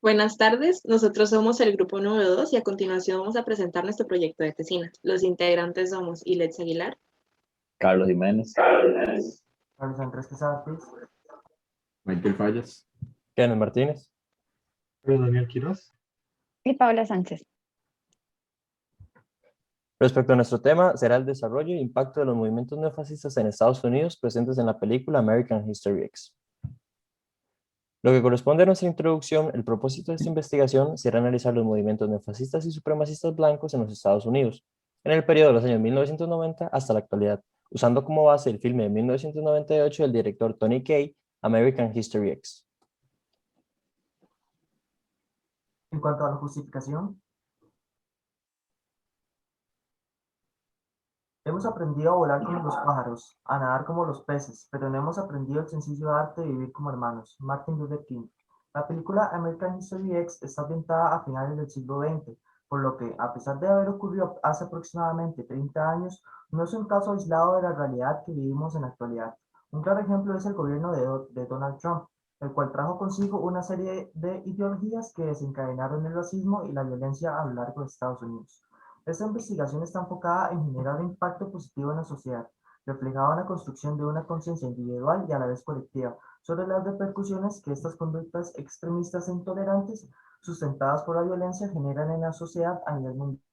Buenas tardes, nosotros somos el grupo número 2 y a continuación vamos a presentar nuestro proyecto de tesina. Los integrantes somos Iletz Aguilar, Carlos Jiménez, Carlos Andrés Quesada, Michael Fallas. Kenneth Martínez. Daniel Quiroz. Y Paula Sánchez. Respecto a nuestro tema, será el desarrollo e impacto de los movimientos neofascistas en Estados Unidos presentes en la película American History X. Lo que corresponde a nuestra introducción, el propósito de esta investigación será analizar los movimientos neofascistas y supremacistas blancos en los Estados Unidos, en el periodo de los años 1990 hasta la actualidad, usando como base el filme de 1998 del director Tony Kaye, American History X. En cuanto a la justificación, hemos aprendido a volar como los pájaros, a nadar como los peces, pero no hemos aprendido el sencillo arte de vivir como hermanos. Martin Luther King. La película American History X está ambientada a finales del siglo XX, por lo que, a pesar de haber ocurrido hace aproximadamente 30 años, no es un caso aislado de la realidad que vivimos en la actualidad. Un claro ejemplo es el gobierno de Donald Trump, el cual trajo consigo una serie de ideologías que desencadenaron el racismo y la violencia a lo largo de Estados Unidos. Esta investigación está enfocada en generar un impacto positivo en la sociedad, reflejado en la construcción de una conciencia individual y a la vez colectiva, sobre las repercusiones que estas conductas extremistas e intolerantes, sustentadas por la violencia, generan en la sociedad a nivel mundial.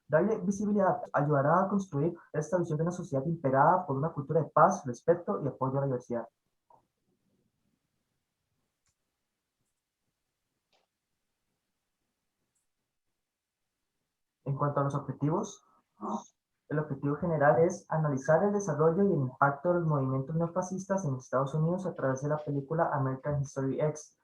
Darle visibilidad ayudará a construir esta visión de una sociedad imperada por una cultura de paz, respeto y apoyo a la diversidad. En cuanto a los objetivos, el objetivo general es analizar el desarrollo y el impacto de los movimientos neofascistas en Estados Unidos a través de la película American History X.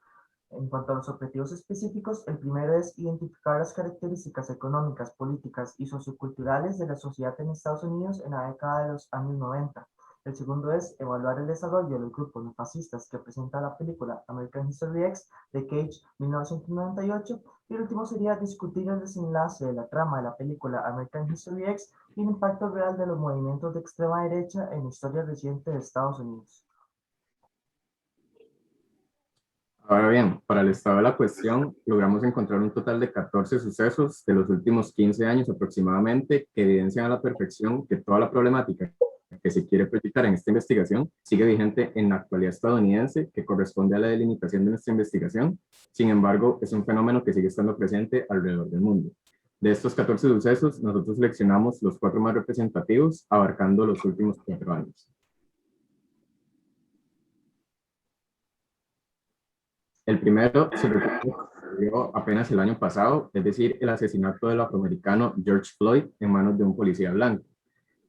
En cuanto a los objetivos específicos, el primero es identificar las características económicas, políticas y socioculturales de la sociedad en Estados Unidos en la década de los años 90. El segundo es evaluar el desarrollo de los grupos neofascistas que presenta la película American History X de Cage 1998. Y el último sería discutir el desenlace de la trama de la película American History X y el impacto real de los movimientos de extrema derecha en la historia reciente de Estados Unidos. Ahora bien, para el estado de la cuestión, logramos encontrar un total de 14 sucesos de los últimos 15 años aproximadamente que evidencian a la perfección que toda la problemática que se quiere proyectar en esta investigación sigue vigente en la actualidad estadounidense, que corresponde a la delimitación de nuestra investigación. Sin embargo, es un fenómeno que sigue estando presente alrededor del mundo. De estos 14 sucesos, nosotros seleccionamos los 4 más representativos, abarcando los últimos 4 años. El primero se ocurrió apenas el año pasado, es decir, el asesinato del afroamericano George Floyd en manos de un policía blanco.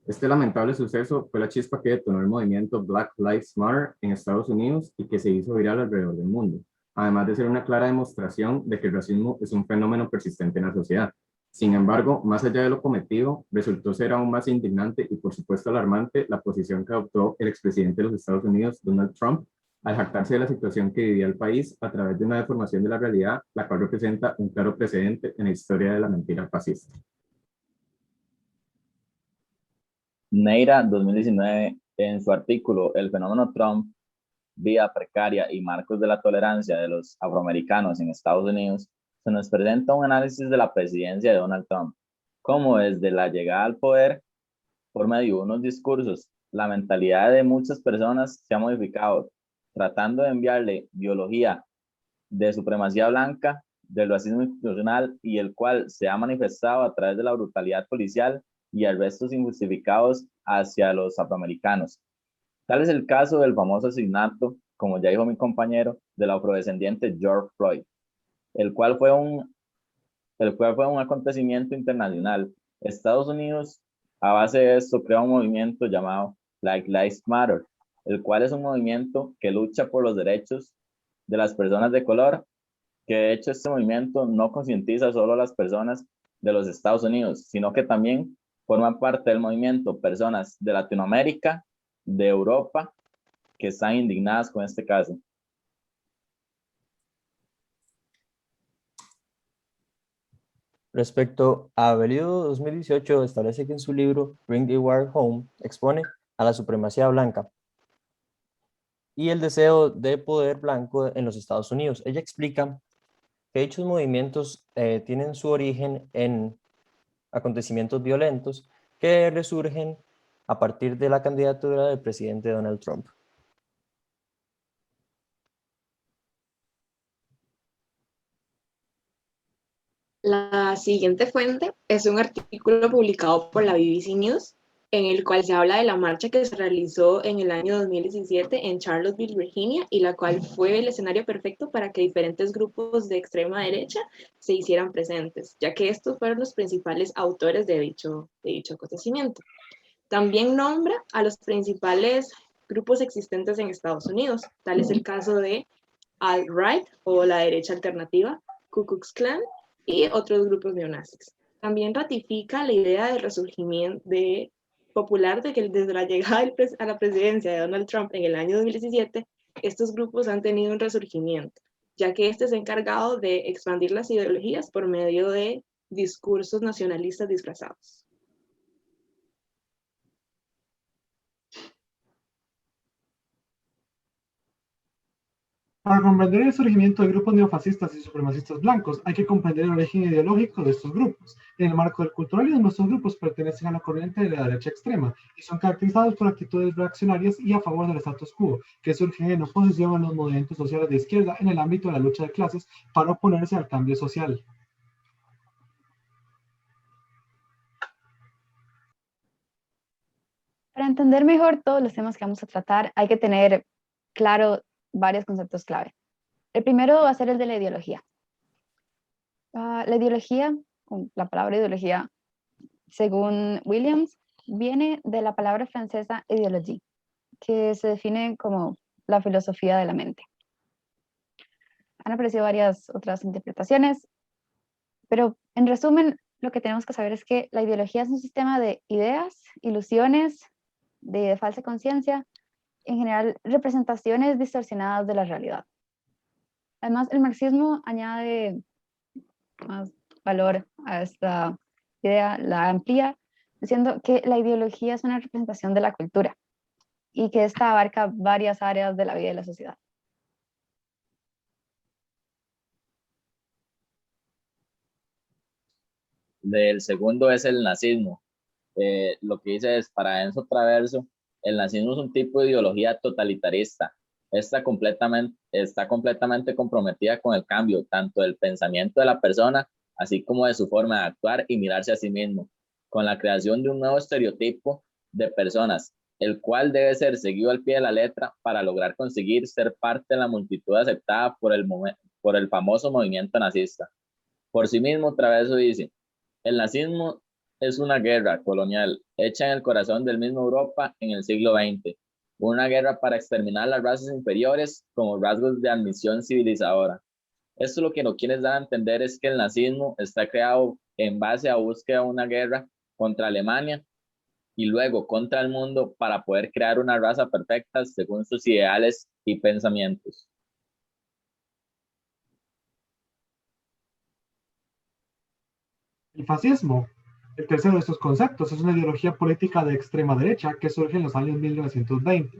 Este lamentable suceso fue la chispa que detonó el movimiento Black Lives Matter en Estados Unidos y que se hizo viral alrededor del mundo, además de ser una clara demostración de que el racismo es un fenómeno persistente en la sociedad. Sin embargo, más allá de lo cometido, resultó ser aún más indignante y por supuesto alarmante la posición que adoptó el expresidente de los Estados Unidos, Donald Trump, al jactarse de la situación que vivía el país a través de una deformación de la realidad, la cual representa un claro precedente en la historia de la mentira fascista. Neira 2019, en su artículo El fenómeno Trump, vida precaria y marcos de la tolerancia de los afroamericanos en Estados Unidos, se nos presenta un análisis de la presidencia de Donald Trump, cómo desde la llegada al poder, por medio de unos discursos, la mentalidad de muchas personas se ha modificado, tratando de enviarle ideología de supremacía blanca, del racismo institucional y el cual se ha manifestado a través de la brutalidad policial y arrestos injustificados hacia los afroamericanos. Tal es el caso del famoso asesinato, como ya dijo mi compañero, del afrodescendiente George Floyd, el cual fue un acontecimiento internacional. Estados Unidos, a base de esto, crea un movimiento llamado Black Lives Matter, el cual es un movimiento que lucha por los derechos de las personas de color, que de hecho este movimiento no concientiza solo a las personas de los Estados Unidos, sino que también forman parte del movimiento personas de Latinoamérica, de Europa, que están indignadas con este caso. Respecto a Bellido 2018, establece que en su libro Bring the War Home expone a la supremacía blanca y el deseo de poder blanco en los Estados Unidos. Ella explica que dichos movimientos tienen su origen en acontecimientos violentos que resurgen a partir de la candidatura del presidente Donald Trump. La siguiente fuente es un artículo publicado por la BBC News en el cual se habla de la marcha que se realizó en el año 2017 en Charlottesville, Virginia, y la cual fue el escenario perfecto para que diferentes grupos de extrema derecha se hicieran presentes, ya que estos fueron los principales autores de dicho acontecimiento. También nombra a los principales grupos existentes en Estados Unidos, tal es el caso de alt-right o la derecha alternativa, Ku Klux Klan y otros grupos neonazis. También ratifica la idea de resurgimiento popular de que desde la llegada a la presidencia de Donald Trump en el año 2017, estos grupos han tenido un resurgimiento, ya que este se ha encargado de expandir las ideologías por medio de discursos nacionalistas disfrazados. Para comprender el surgimiento de grupos neofascistas y supremacistas blancos, hay que comprender el origen ideológico de estos grupos. En el marco del culturalismo, estos grupos pertenecen a la corriente de la derecha extrema y son caracterizados por actitudes reaccionarias y a favor del status quo, que surgen en oposición a los movimientos sociales de izquierda en el ámbito de la lucha de clases para oponerse al cambio social. Para entender mejor todos los temas que vamos a tratar, hay que tener claro varios conceptos clave. El primero va a ser el de la ideología. La ideología, la palabra ideología, según Williams, viene de la palabra francesa idéologie, que se define como la filosofía de la mente. Han aparecido varias otras interpretaciones, pero en resumen, lo que tenemos que saber es que la ideología es un sistema de ideas, ilusiones, de falsa conciencia, en general representaciones distorsionadas de la realidad. Además, el marxismo añade más valor a esta idea, la amplía, diciendo que la ideología es una representación de la cultura y que esta abarca varias áreas de la vida de la sociedad. Del segundo es el nazismo. Lo que dice es, para Enzo Traverso, el nazismo es un tipo de ideología totalitarista. Está completamente comprometida con el cambio, tanto del pensamiento de la persona, así como de su forma de actuar y mirarse a sí mismo, con la creación de un nuevo estereotipo de personas, el cual debe ser seguido al pie de la letra para lograr conseguir ser parte de la multitud aceptada por el famoso movimiento nazista. Por sí mismo, Traverso dice, el nazismo es una guerra colonial hecha en el corazón del mismo Europa en el siglo XX, una guerra para exterminar las razas inferiores como rasgos de admisión civilizadora. Esto lo que no quiere dar a entender es que el nazismo está creado en base a búsqueda de una guerra contra Alemania y luego contra el mundo para poder crear una raza perfecta según sus ideales y pensamientos. El fascismo, el tercero de estos conceptos, es una ideología política de extrema derecha que surge en los años 1920.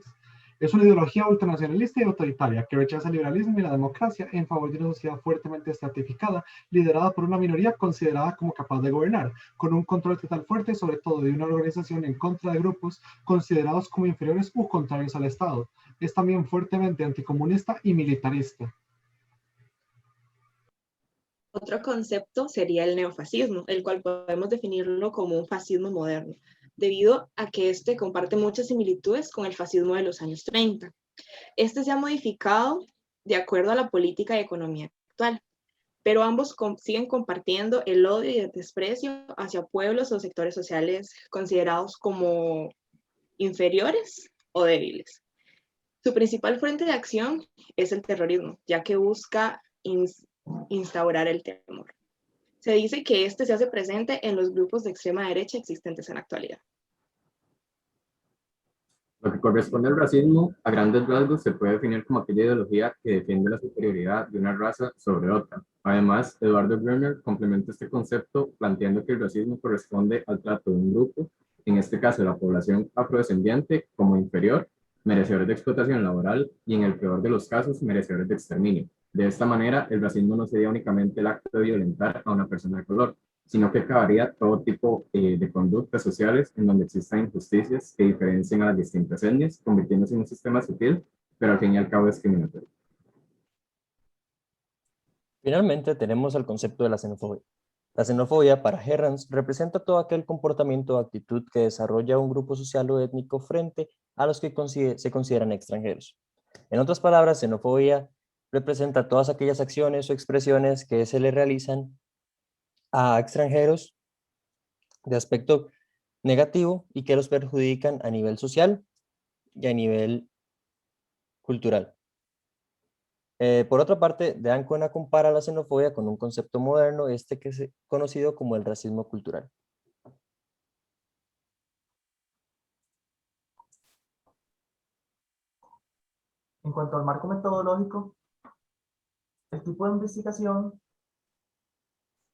Es una ideología ultranacionalista y autoritaria que rechaza el liberalismo y la democracia en favor de una sociedad fuertemente estratificada, liderada por una minoría considerada como capaz de gobernar, con un control total fuerte sobre todo de una organización en contra de grupos considerados como inferiores u contrarios al Estado. Es también fuertemente anticomunista y militarista. Otro concepto sería el neofascismo, el cual podemos definirlo como un fascismo moderno, debido a que este comparte muchas similitudes con el fascismo de los años 30. Este se ha modificado de acuerdo a la política y economía actual, pero ambos siguen compartiendo el odio y el desprecio hacia pueblos o sectores sociales considerados como inferiores o débiles. Su principal fuente de acción es el terrorismo, ya que busca instaurar el temor. Se dice que este se hace presente en los grupos de extrema derecha existentes en la actualidad. Lo que corresponde al racismo, a grandes rasgos, se puede definir como aquella ideología que defiende la superioridad de una raza sobre otra. Además, Eduardo Brunner complementa este concepto planteando que el racismo corresponde al trato de un grupo, en este caso la población afrodescendiente, como inferior merecedores de explotación laboral y, en el peor de los casos, merecedores de exterminio. De esta manera, el racismo no sería únicamente el acto de violentar a una persona de color, sino que acabaría todo tipo de conductas sociales en donde existan injusticias que diferencien a las distintas etnias, convirtiéndose en un sistema sutil, pero al fin y al cabo discriminatorio. Finalmente, tenemos el concepto de la xenofobia. La xenofobia, para Herrans, representa todo aquel comportamiento o actitud que desarrolla un grupo social o étnico frente a los que se consideran extranjeros. En otras palabras, xenofobia representa todas aquellas acciones o expresiones que se le realizan a extranjeros de aspecto negativo y que los perjudican a nivel social y a nivel cultural. Por otra parte, de Ancona compara la xenofobia con un concepto moderno, que es conocido como el racismo cultural. En cuanto al marco metodológico, el tipo de investigación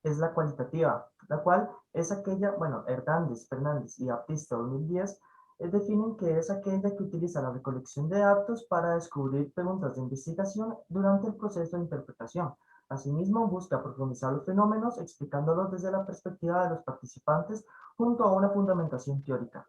es la cualitativa, la cual es aquella, bueno, Hernández, Fernández y Baptista 2010 definen que es aquella que utiliza la recolección de datos para descubrir preguntas de investigación durante el proceso de interpretación. Asimismo, busca profundizar los fenómenos explicándolos desde la perspectiva de los participantes junto a una fundamentación teórica.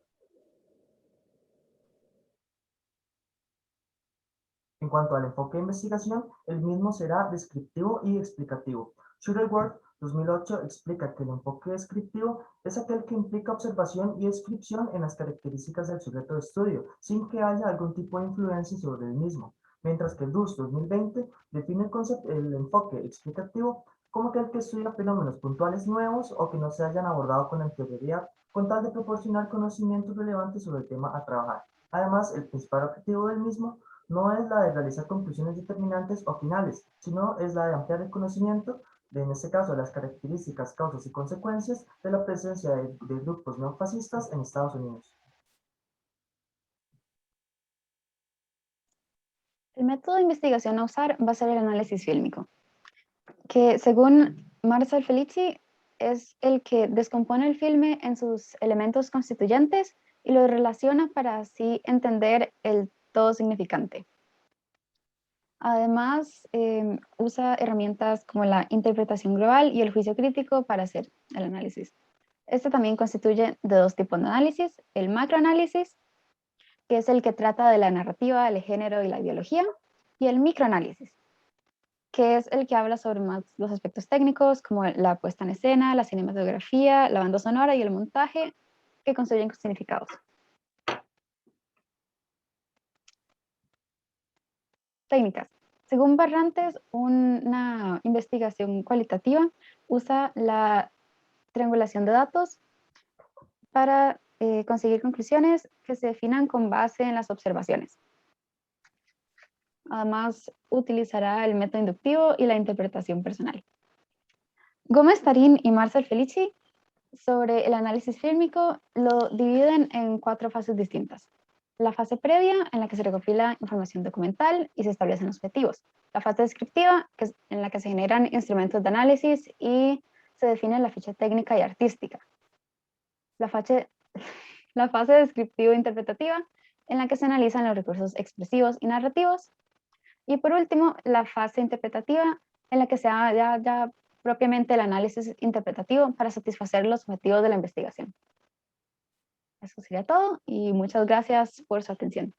En cuanto al enfoque de investigación, el mismo será descriptivo y explicativo. Shuttleworth 2008 explica que el enfoque descriptivo es aquel que implica observación y descripción en las características del sujeto de estudio, sin que haya algún tipo de influencia sobre el mismo, mientras que Dus 2020 define el enfoque explicativo como aquel que estudia fenómenos puntuales nuevos o que no se hayan abordado con anterioridad, con tal de proporcionar conocimientos relevantes sobre el tema a trabajar. Además, el principal objetivo del mismo no es la de realizar conclusiones determinantes o finales, sino es la de ampliar el conocimiento de, en este caso, las características, causas y consecuencias de la presencia de grupos neofascistas en Estados Unidos. El método de investigación a usar va a ser el análisis fílmico, que según Marcel Felici es el que descompone el filme en sus elementos constituyentes y lo relaciona para así entender el todo significante. Además, usa herramientas como la interpretación global y el juicio crítico para hacer el análisis. Este también constituye de dos tipos de análisis: el macroanálisis, que es el que trata de la narrativa, el género y la ideología, y el microanálisis, que es el que habla sobre más los aspectos técnicos, como la puesta en escena, la cinematografía, la banda sonora y el montaje, que construyen significados. Técnicas. Según Barrantes, una investigación cualitativa usa la triangulación de datos para conseguir conclusiones que se definan con base en las observaciones. Además, utilizará el método inductivo y la interpretación personal. Gómez Tarín y Marcel Felici, sobre el análisis fílmico, lo dividen en 4 fases distintas. La fase previa, en la que se recopila información documental y se establecen objetivos. La fase descriptiva, que es en la que se generan instrumentos de análisis y se define la ficha técnica y artística. La fase descriptivo-interpretativa, en la que se analizan los recursos expresivos y narrativos. Y por último, la fase interpretativa, en la que se haga ya propiamente el análisis interpretativo para satisfacer los objetivos de la investigación. Eso sería todo y muchas gracias por su atención.